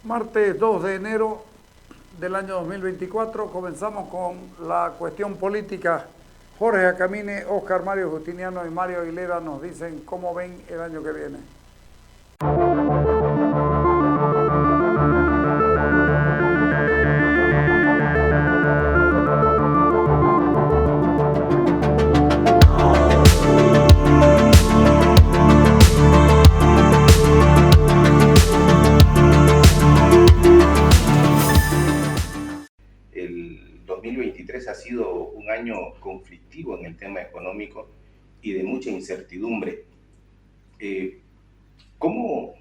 Martes 2 de enero del año 2024 comenzamos con la cuestión política. Jorge Acamine, Oscar Mario Justiniano y Mario Aguilera nos dicen cómo ven el año que viene. El 2023 ha sido un año conflictivo en el tema económico y de mucha incertidumbre. ¿Cómo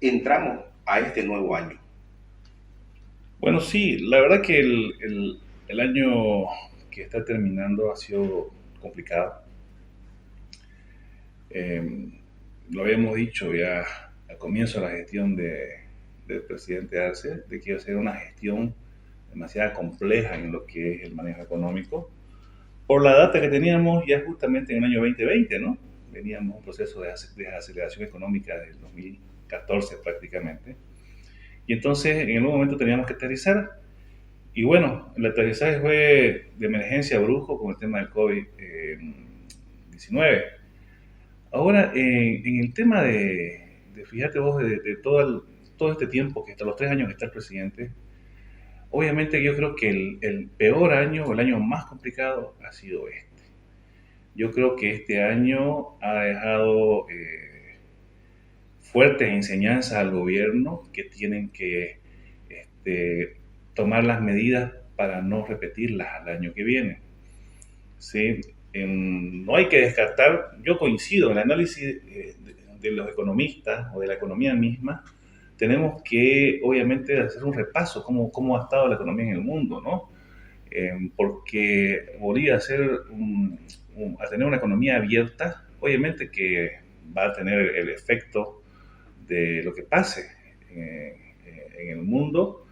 entramos a este nuevo año? Bueno, sí, la verdad que el año que está terminando ha sido complicado. Eh, lo habíamos dicho ya al comienzo de la gestión del presidente Arce, de que iba a ser una gestión demasiado compleja en lo que es el manejo económico, por la data que teníamos ya justamente en el año 2020, ¿no? Veníamos un proceso de aceleración económica del 2014 prácticamente. Y entonces en algún momento teníamos que aterrizar. Y bueno, el aterrizaje fue de emergencia brujo con el tema del COVID-19. Ahora, en el tema fíjate vos, de todo este tiempo, que hasta los 3 años que está el presidente, obviamente yo creo que el peor año, o el año más complicado, ha sido este. Yo creo que este año ha dejado fuertes enseñanzas al gobierno que tienen que tomar las medidas para no repetirlas al año que viene. ¿Sí? No hay que descartar, yo coincido en el análisis de los economistas o de la economía misma, tenemos que obviamente hacer un repaso cómo ha estado la economía en el mundo, ¿no? Porque Bolivia a tener una economía abierta, obviamente que va a tener el efecto de lo que pase en el mundo,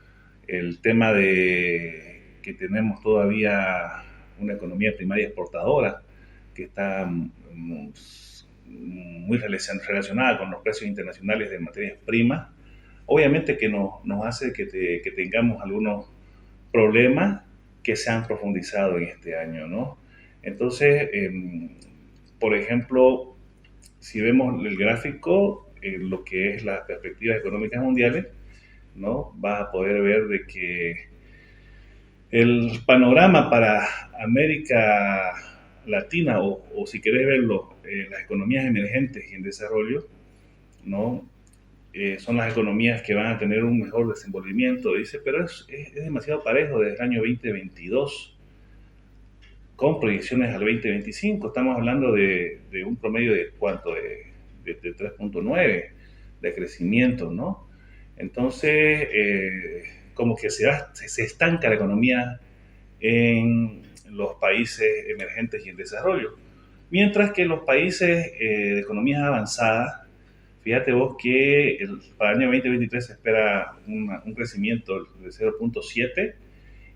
el tema de que tenemos todavía una economía primaria exportadora que está muy relacionada con los precios internacionales de materias primas, obviamente que nos hace que tengamos algunos problemas que se han profundizado en este año, ¿no? Entonces, por ejemplo, si vemos el gráfico, lo que es las perspectivas económicas mundiales, ¿no? Vas a poder ver de que el panorama para América Latina, o si querés verlo, las economías emergentes y en desarrollo, ¿no? Son las economías que van a tener un mejor desenvolvimiento, dice, pero es demasiado parejo desde el año 2022, con proyecciones al 2025. Estamos hablando de un promedio de cuánto, de 3.9 de crecimiento, ¿no? Entonces, como que se estanca la economía en los países emergentes y en desarrollo. Mientras que los países de economías avanzadas, fíjate vos que para el año 2023 se espera un crecimiento de 0.7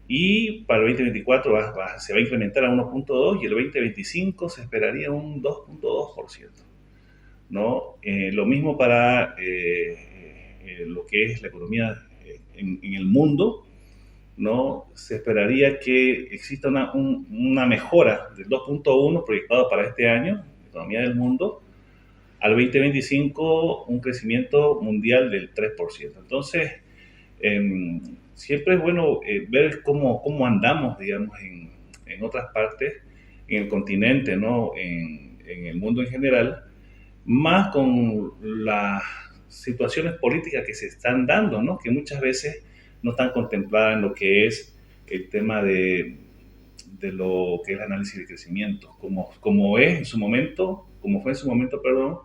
y para el 2024 se va a incrementar a 1.2 y el 2025 se esperaría un 2.2%. ¿No? Lo mismo para lo que es la economía en el mundo, ¿no? Se esperaría que exista una mejora del 2.1 proyectado para este año, la economía del mundo, al 2025 un crecimiento mundial del 3%. Entonces, siempre es bueno ver cómo andamos, digamos, en otras partes, en el continente, ¿no? En el mundo en general, más con las situaciones políticas que se están dando, ¿no? Que muchas veces no están contempladas en lo que es el tema de lo que es el análisis de crecimiento, como es en su momento, como fue en su momento, perdón,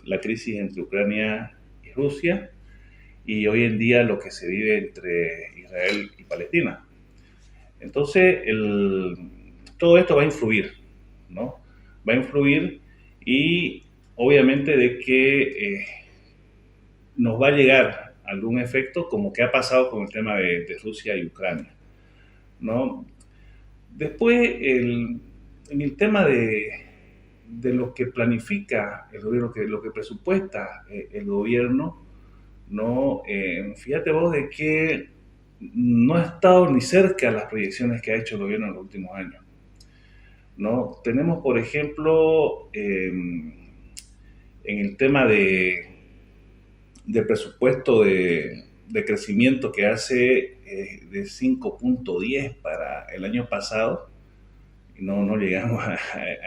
la crisis entre Ucrania y Rusia, y hoy en día lo que se vive entre Israel y Palestina. Entonces, todo esto va a influir, ¿no? Va a influir y obviamente de que nos va a llegar algún efecto como que ha pasado con el tema de Rusia y Ucrania, ¿no? Después, en el tema de lo que planifica el gobierno, lo que presupuesta el gobierno, ¿no? Fíjate vos de que no ha estado ni cerca de las proyecciones que ha hecho el gobierno en los últimos años, ¿no? Tenemos, por ejemplo, en el tema de presupuesto de crecimiento que hace de 5.10 para el año pasado, no llegamos a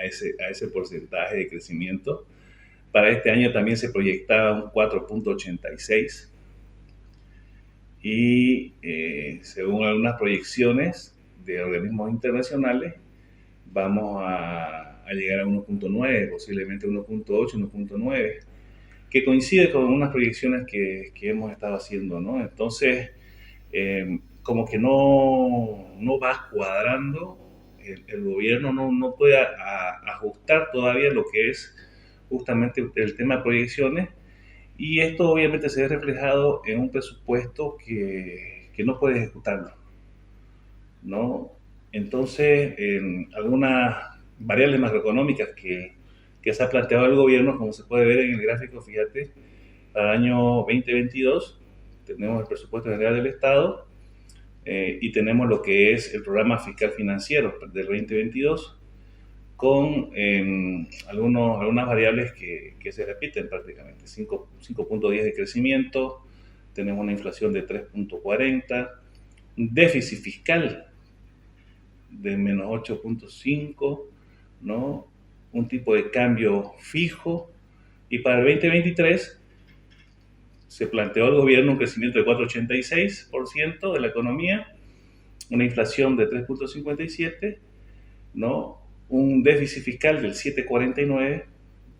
ese porcentaje de crecimiento. Para este año también se proyectaba un 4.86 y según algunas proyecciones de organismos internacionales vamos a llegar a 1.9, posiblemente 1.8, 1.9, que coincide con unas proyecciones que hemos estado haciendo, ¿no? Entonces, como que no va cuadrando, el gobierno no puede ajustar todavía lo que es justamente el tema de proyecciones, y esto obviamente se ve reflejado en un presupuesto que no puede ejecutarlo, ¿no? Entonces, en algunas variables macroeconómicas que se ha planteado el gobierno, como se puede ver en el gráfico, fíjate, para el año 2022 tenemos el presupuesto general del Estado y tenemos lo que es el programa fiscal financiero del 2022 con algunas variables que se repiten prácticamente. 5.10 de crecimiento, tenemos una inflación de 3.40, un déficit fiscal de menos 8.5, ¿no? Un tipo de cambio fijo, y para el 2023 se planteó al gobierno un crecimiento de 4.86% de la economía, una inflación de 3.57, ¿no? Un déficit fiscal del 7.49,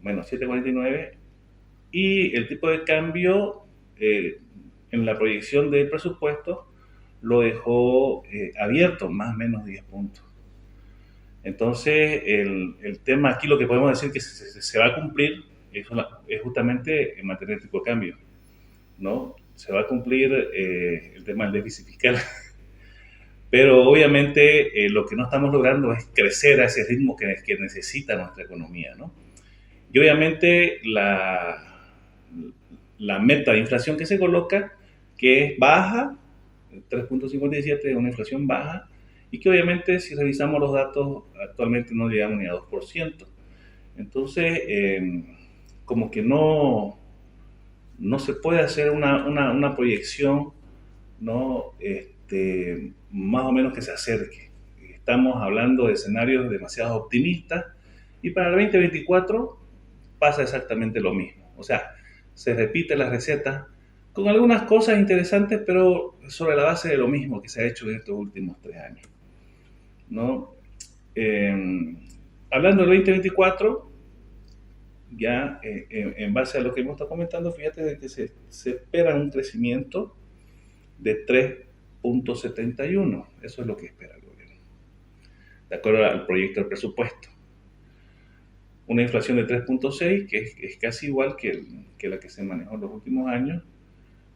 menos 7.49, y el tipo de cambio en la proyección del presupuesto lo dejó abierto, más o menos 10 puntos. Entonces, el tema aquí, lo que podemos decir que se va a cumplir es justamente en mantener el tipo de cambio, ¿no? Se va a cumplir el tema del déficit fiscal. Pero obviamente lo que no estamos logrando es crecer a ese ritmo que necesita nuestra economía, ¿no? Y obviamente la meta de inflación que se coloca, que es baja, 3.57 es una inflación baja, y que obviamente si revisamos los datos actualmente no llegamos ni a 2%. Entonces, como que no se puede hacer una proyección, ¿no? Más o menos que se acerque. Estamos hablando de escenarios demasiado optimistas, y para el 2024 pasa exactamente lo mismo. O sea, se repite la receta con algunas cosas interesantes, pero sobre la base de lo mismo que se ha hecho en estos últimos 3 años, ¿no? Hablando del 2024, ya en base a lo que hemos estado comentando, fíjate de que se espera un crecimiento de 3.71. Eso es lo que espera el gobierno, de acuerdo al proyecto del presupuesto. Una inflación de 3.6, que es casi igual que la que se manejó en los últimos años,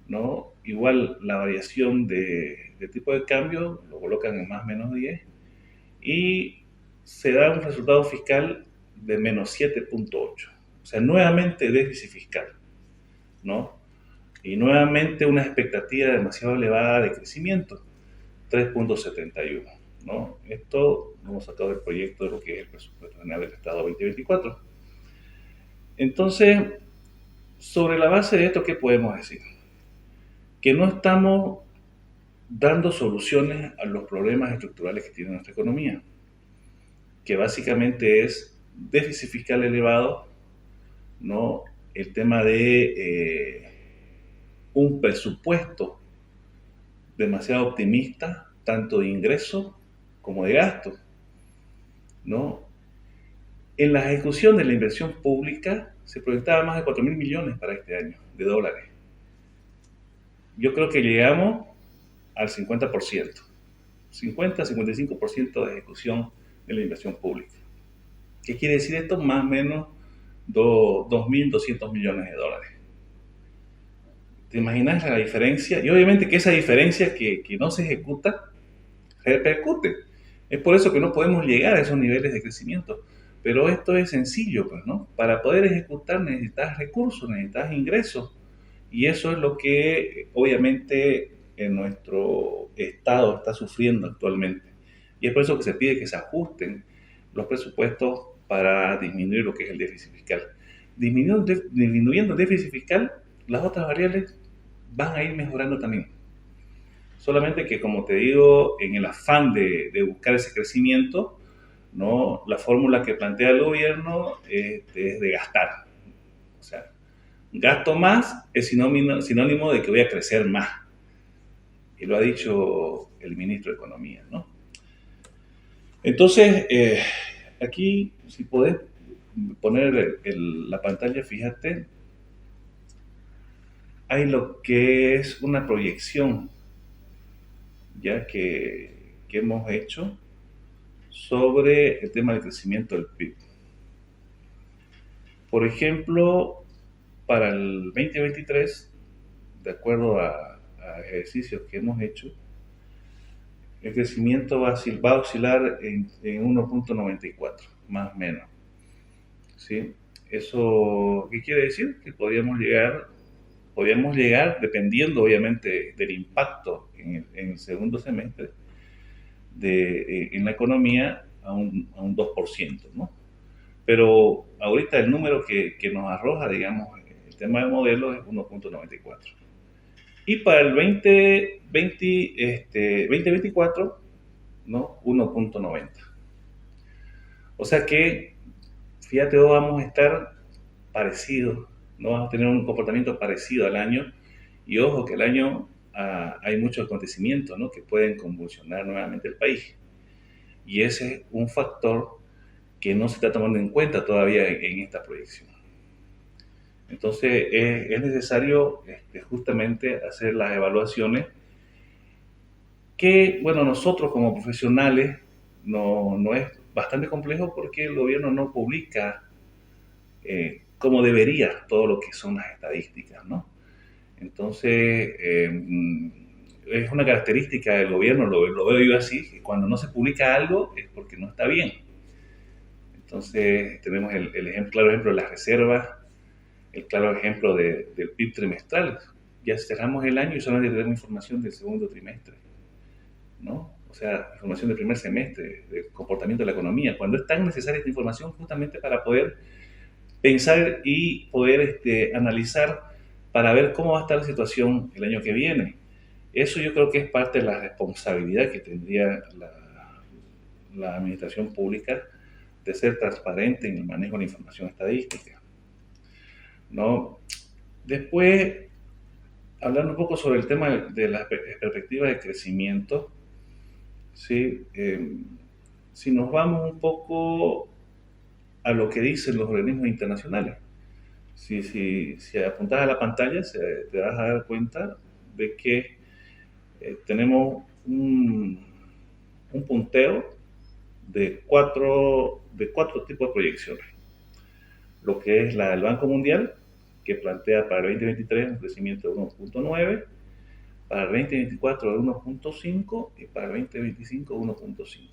¿no? Igual la variación de tipo de cambio lo colocan en más o menos 10, y se da un resultado fiscal de menos 7.8. O sea, nuevamente déficit fiscal, ¿no? Y nuevamente una expectativa demasiado elevada de crecimiento, 3.71, ¿no? Esto lo hemos sacado del proyecto de lo que es el presupuesto general del Estado 2024. Entonces, sobre la base de esto, ¿qué podemos decir? Que no estamos dando soluciones a los problemas estructurales que tiene nuestra economía, que básicamente es déficit fiscal elevado, ¿no? El tema de un presupuesto demasiado optimista, tanto de ingresos como de gastos, ¿no? En la ejecución de la inversión pública se proyectaba más de 4.000 millones para este año de dólares. Yo creo que llegamos al 50%, 50-55% de ejecución de la inversión pública. ¿Qué quiere decir esto? Más o menos 2.200 millones de dólares. ¿Te imaginas la diferencia? Y obviamente que esa diferencia que no se ejecuta repercute. Es por eso que no podemos llegar a esos niveles de crecimiento. Pero esto es sencillo, pues, ¿no? Para poder ejecutar necesitas recursos, necesitas ingresos. Y eso es lo que obviamente en nuestro estado está sufriendo actualmente. Y es por eso que se pide que se ajusten los presupuestos para disminuir lo que es el déficit fiscal. Disminuyendo el déficit fiscal, las otras variables van a ir mejorando también. Solamente que, como te digo, en el afán de buscar ese crecimiento, ¿no? La fórmula que plantea el gobierno es de gastar. O sea, gasto más es sinónimo de que voy a crecer más. Y lo ha dicho el ministro de Economía, ¿no? Entonces, aquí, si podés poner la pantalla, fíjate, hay lo que es una proyección ya que hemos hecho sobre el tema del crecimiento del PIB. Por ejemplo, para el 2023, de acuerdo a ejercicios que hemos hecho, el crecimiento va a oscilar en 1.94, más o menos. ¿Sí? ¿Eso qué quiere decir? Que podríamos llegar, dependiendo obviamente del impacto en el segundo semestre en la economía, a un 2%, ¿no? Pero ahorita el número que nos arroja, digamos, el tema del modelo es 1.94. Y para el 2024, ¿no? 1.90. O sea que, fíjate, vamos a estar parecidos, no vamos a tener un comportamiento parecido al año. Y ojo que el año hay muchos acontecimientos, ¿no? Que pueden convulsionar nuevamente el país. Y ese es un factor que no se está tomando en cuenta todavía en esta proyección. Entonces es necesario justamente hacer las evaluaciones que, bueno, nosotros como profesionales no es bastante complejo porque el gobierno no publica como debería todo lo que son las estadísticas, ¿no? Entonces, es una característica del gobierno, lo veo yo así, que cuando no se publica algo es porque no está bien. Entonces, tenemos el claro ejemplo de las reservas, el claro ejemplo del PIB trimestral. Ya cerramos el año y solamente tenemos información del segundo trimestre, ¿no? O sea, información del primer semestre, del comportamiento de la economía, cuando es tan necesaria esta información justamente para poder pensar y poder analizar para ver cómo va a estar la situación el año que viene. Eso yo creo que es parte de la responsabilidad que tendría la administración pública de ser transparente en el manejo de la información estadística, ¿no? Después, hablando un poco sobre el tema de las perspectivas de crecimiento, ¿sí? Si nos vamos un poco a lo que dicen los organismos internacionales, si apuntas a la pantalla, te vas a dar cuenta de que tenemos un punteo de cuatro tipos de proyecciones. Lo que es la del Banco Mundial, que plantea para el 2023 un crecimiento de 1.9, para el 2024 de 1.5 y para el 2025 1.5.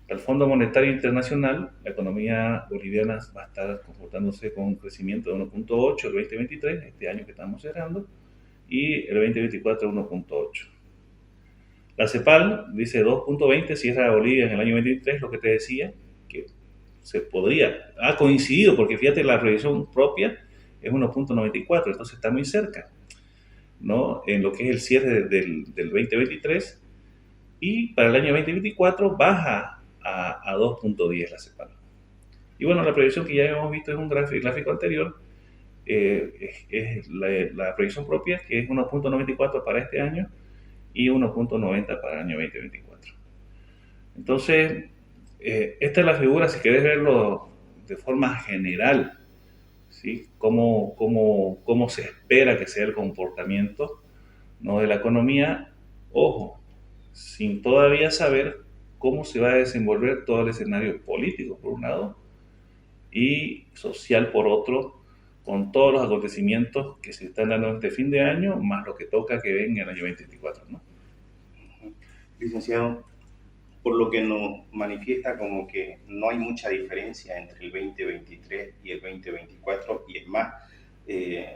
El Fondo Monetario Internacional, la economía boliviana va a estar comportándose con un crecimiento de 1.8 el 2023, este año que estamos cerrando, y el 2024 1.8. La CEPAL dice 2.20, cierra Bolivia en el año 2023, lo que te decía, que ha coincidido, porque fíjate, la proyección propia es 1.94, entonces está muy cerca, ¿no? En lo que es el cierre del 2023, y para el año 2024 baja a 2.10 la CEPAL. Y bueno, la proyección que ya hemos visto en un gráfico anterior es la proyección propia, que es 1.94 para este año y 1.90 para el año 2024. Entonces, esta es la figura, si querés verlo de forma general, ¿sí? Cómo se espera que sea el comportamiento, ¿no?, de la economía, ojo, sin todavía saber cómo se va a desenvolver todo el escenario político, por un lado, y social, por otro, con todos los acontecimientos que se están dando este fin de año, más lo que toca que venga en el año 2024, ¿no? Licenciado, por lo que nos manifiesta como que no hay mucha diferencia entre el 2023 y el 2024, y es más,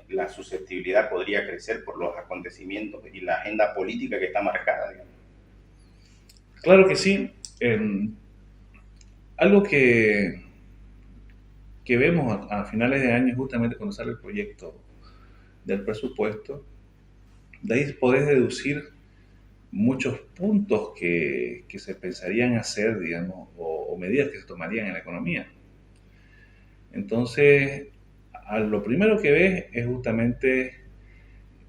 la susceptibilidad podría crecer por los acontecimientos y la agenda política que está marcada, digamos. Claro que sí. Algo que vemos a finales de año, justamente cuando sale el proyecto del presupuesto, de ahí podés deducir muchos puntos que se pensarían hacer, digamos, o medidas que se tomarían en la economía. Entonces, lo primero que ves es justamente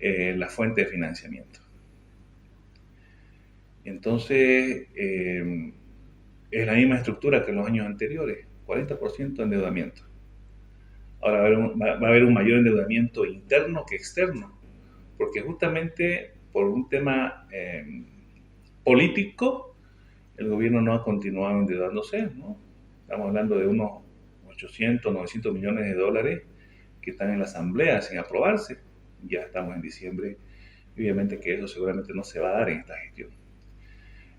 la fuente de financiamiento. Entonces, es la misma estructura que en los años anteriores, 40% de endeudamiento. Ahora va a haber un mayor endeudamiento interno que externo, porque justamente por un tema político, el gobierno no ha continuado endeudándose, ¿no? Estamos hablando de unos 800, 900 millones de dólares que están en la Asamblea sin aprobarse. Ya estamos en diciembre, y obviamente que eso seguramente no se va a dar en esta gestión.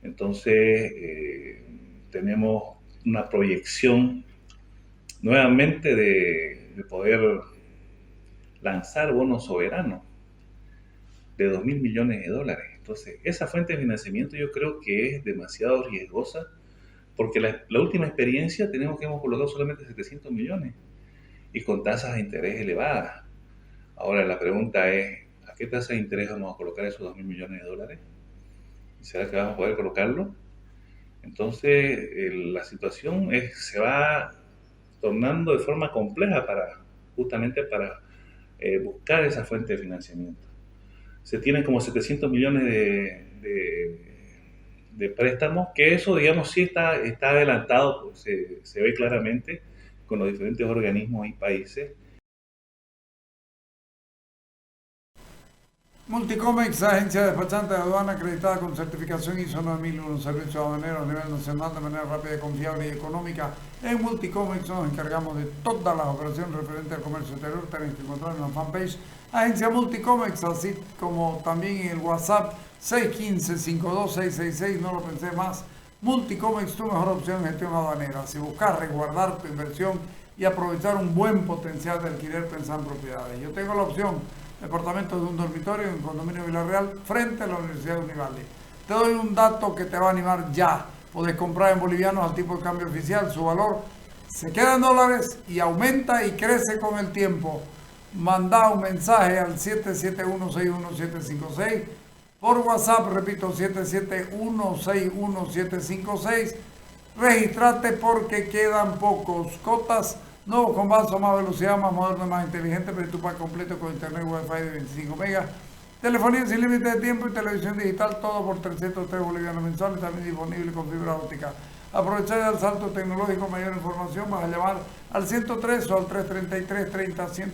Entonces, tenemos una proyección nuevamente de poder lanzar bonos soberanos de 2.000 millones de dólares. Entonces, esa fuente de financiamiento yo creo que es demasiado riesgosa, porque la última experiencia tenemos que hemos colocado solamente 700 millones y con tasas de interés elevadas. Ahora la pregunta es, ¿a qué tasa de interés vamos a colocar esos 2.000 millones de dólares? ¿Será que vamos a poder colocarlo? Entonces, la situación se va tornando de forma compleja justamente para buscar esa fuente de financiamiento. Se tienen como 700 millones de préstamos, que eso, digamos, sí está adelantado, pues, se ve claramente con los diferentes organismos y países. Multicomex, agencia despachante de aduana acreditada con certificación ISO 9001, servicio aduanero a nivel nacional de manera rápida, confiable y económica. En Multicomex nos encargamos de todas las operaciones referentes al comercio exterior. Tenéis que encontrar en la fanpage Agencia Multicomex, así como también en el WhatsApp 615-52666, no lo pensé más. Multicomex, tu mejor opción en gestión aduanera. Si buscas resguardar tu inversión y aprovechar un buen potencial de alquiler, pensar en propiedades. Yo tengo la opción departamento de un dormitorio en el condominio Villarreal frente a la Universidad de Univalle. Te doy un dato que te va a animar ya. Podés comprar en bolivianos al tipo de cambio oficial. Su valor se queda en dólares y aumenta y crece con el tiempo. Manda un mensaje al 771-61756. Por WhatsApp, repito, 771-61756. Registrate porque quedan pocos. Cotas nuevos con vaso, más velocidad, más moderno, más inteligente, pero tu pack completo con internet Wi-Fi de 25 megas. Telefonía sin límite de tiempo y televisión digital, todo por 303 bolivianos mensuales, también disponible con fibra óptica. Aprovechar el salto tecnológico, mayor información, vas a llamar al 103 o al 333-30-103.